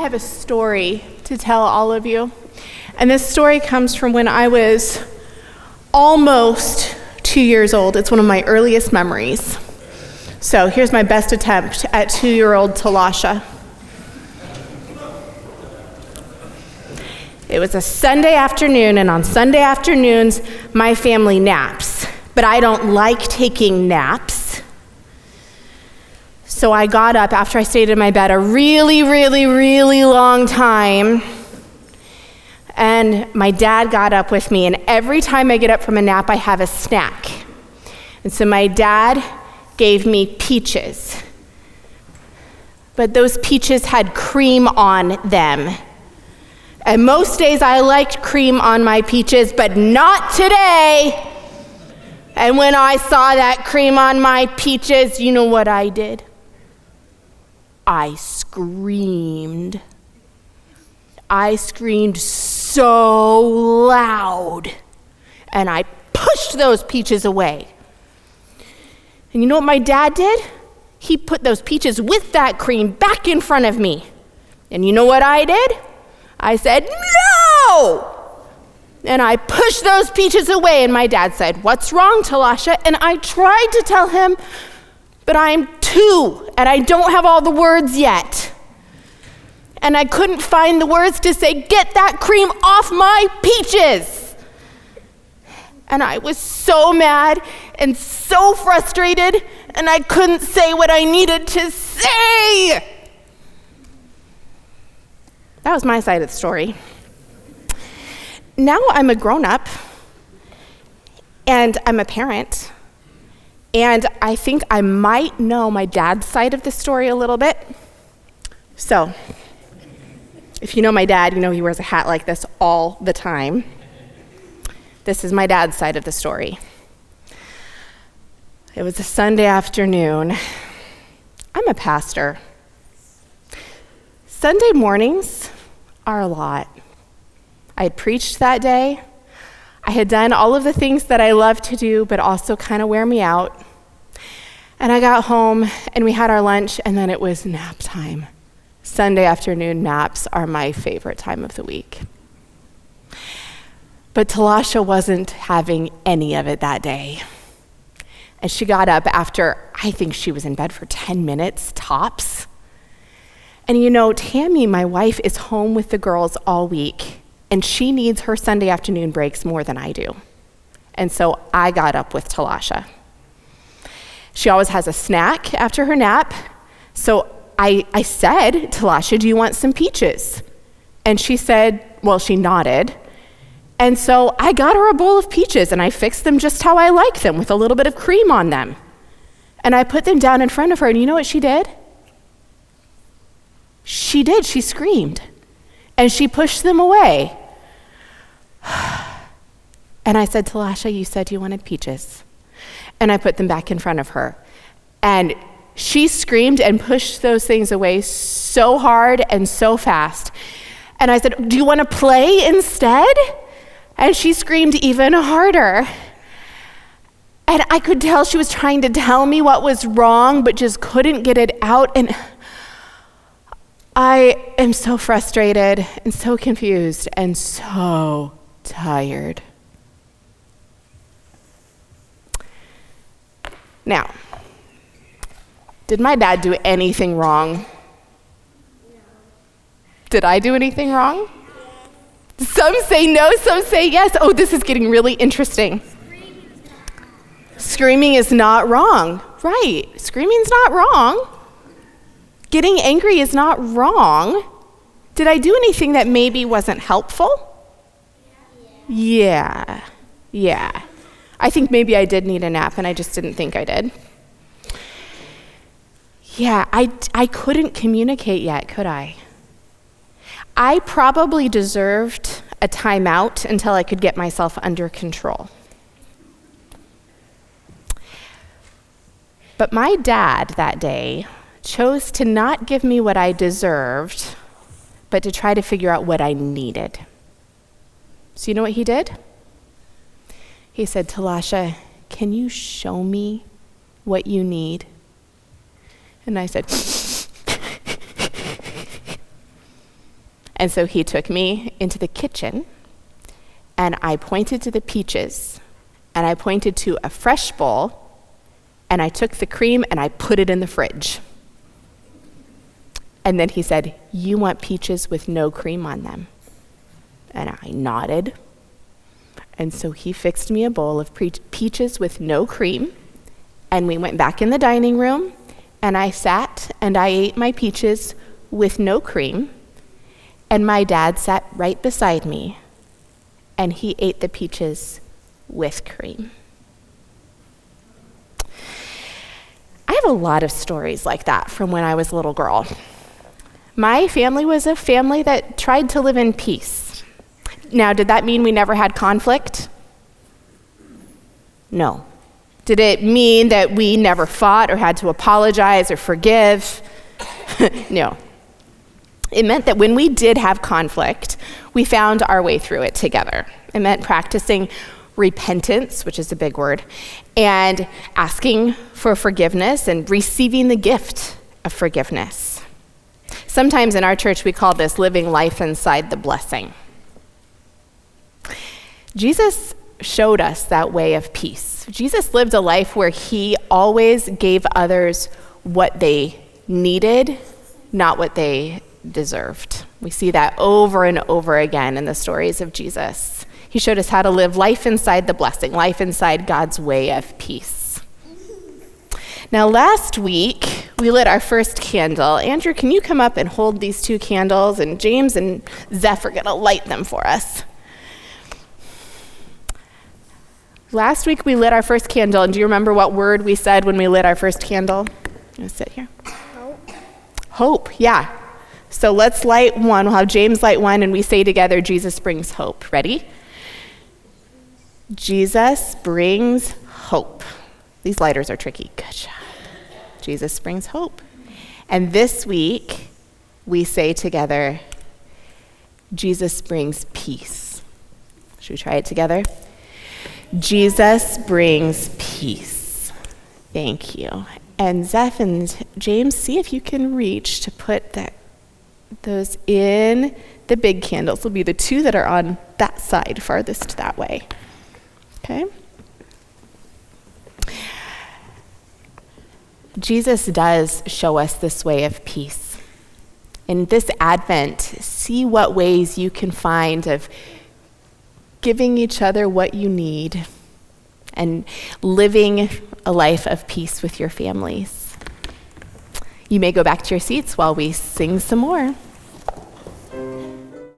have a story to tell all of you. And this story comes from when I was almost 2 years old. It's one of my earliest memories. So here's my best attempt at 2-year-old Talasha. It was a Sunday afternoon, and on Sunday afternoons, my family naps. But I don't like taking naps. So I got up after I stayed in my bed a really, really, really long time. And my dad got up with me, and every time I get up from a nap, I have a snack. And so my dad gave me peaches. But those peaches had cream on them. And most days I liked cream on my peaches, but not today. And when I saw that cream on my peaches, you know what I did? I screamed. I screamed so loud, and I pushed those peaches away. And you know what my dad did? He put those peaches with that cream back in front of me. And you know what I did? I said, no! And I pushed those peaches away, and my dad said, what's wrong, Talasha? And I tried to tell him, but I'm 2, and I don't have all the words yet. And I couldn't find the words to say, get that cream off my peaches. And I was so mad and so frustrated, and I couldn't say what I needed to say. That was my side of the story. Now I'm a grown-up, and I'm a parent, and I think I might know my dad's side of the story a little bit. So, if you know my dad, you know he wears a hat like this all the time. This is my dad's side of the story. It was a Sunday afternoon. I'm a pastor. Sunday mornings are a lot. I had preached that day. I had done all of the things that I love to do, but also kind of wear me out. And I got home, and we had our lunch, and then it was nap time. Sunday afternoon naps are my favorite time of the week. But Talasha wasn't having any of it that day. And she got up after, I think she was in bed for 10 minutes, tops. And you know, Tammy, my wife, is home with the girls all week, and she needs her Sunday afternoon breaks more than I do. And so I got up with Talasha. She always has a snack after her nap, so I said, Talasha, do you want some peaches? And she said, well, she nodded. And so I got her a bowl of peaches, and I fixed them just how I like them, with a little bit of cream on them. And I put them down in front of her, and you know what she did? She did. She screamed. And she pushed them away. And I said, Talasha, you said you wanted peaches. And I put them back in front of her. And she screamed and pushed those things away so hard and so fast. And I said, do you want to play instead? And she screamed even harder. And I could tell she was trying to tell me what was wrong, but just couldn't get it out. And I am so frustrated and so confused and so tired. Now, did my dad do anything wrong? Did I do anything wrong? Some say no, some say yes. Oh, this is getting really interesting. Screaming is not wrong. Right, screaming's not wrong. Getting angry is not wrong. Did I do anything that maybe wasn't helpful? Yeah. I think maybe I did need a nap, and I just didn't think I did. Yeah, I couldn't communicate yet, could I? I probably deserved a timeout until I could get myself under control. But my dad that day chose to not give me what I deserved, but to try to figure out what I needed. So you know what he did? He said, Talasha, can you show me what you need? And I said, And so he took me into the kitchen, and I pointed to the peaches, and I pointed to a fresh bowl, and I took the cream and I put it in the fridge. And then he said, "You want peaches with no cream on them?" And I nodded. And so he fixed me a bowl of peaches with no cream, and we went back in the dining room, and I sat and I ate my peaches with no cream, and my dad sat right beside me, and he ate the peaches with cream. I have a lot of stories like that from when I was a little girl. My family was a family that tried to live in peace. Now, did that mean we never had conflict? No. Did it mean that we never fought or had to apologize or forgive? No. It meant that when we did have conflict, we found our way through it together. It meant practicing repentance, which is a big word, and asking for forgiveness and receiving the gift of forgiveness. Sometimes in our church, we call this living life inside the blessing. Jesus showed us that way of peace. Jesus lived a life where he always gave others what they needed, not what they deserved. We see that over and over again in the stories of Jesus. He showed us how to live life inside the blessing, life inside God's way of peace. Now, last week, we lit our first candle. Andrew, can you come up and hold these two candles? And James and Zeph are going to light them for us. Last week, we lit our first candle, and do you remember what word we said when we lit our first candle? I'm going to sit here. Hope. Hope, yeah. So let's light one. We'll have James light one, and we say together, Jesus brings hope. Ready? Jesus brings hope. These lighters are tricky. Good job. Jesus brings hope. And this week, we say together, Jesus brings peace. Should we try it together? Jesus brings peace. Thank you. And Zeph and James, see if you can reach to put those in the big candles. Will be the two that are on that side, farthest that way. Okay? Jesus does show us this way of peace. In this Advent, see what ways you can find of giving each other what you need and living a life of peace with your families. You may go back to your seats while we sing some more.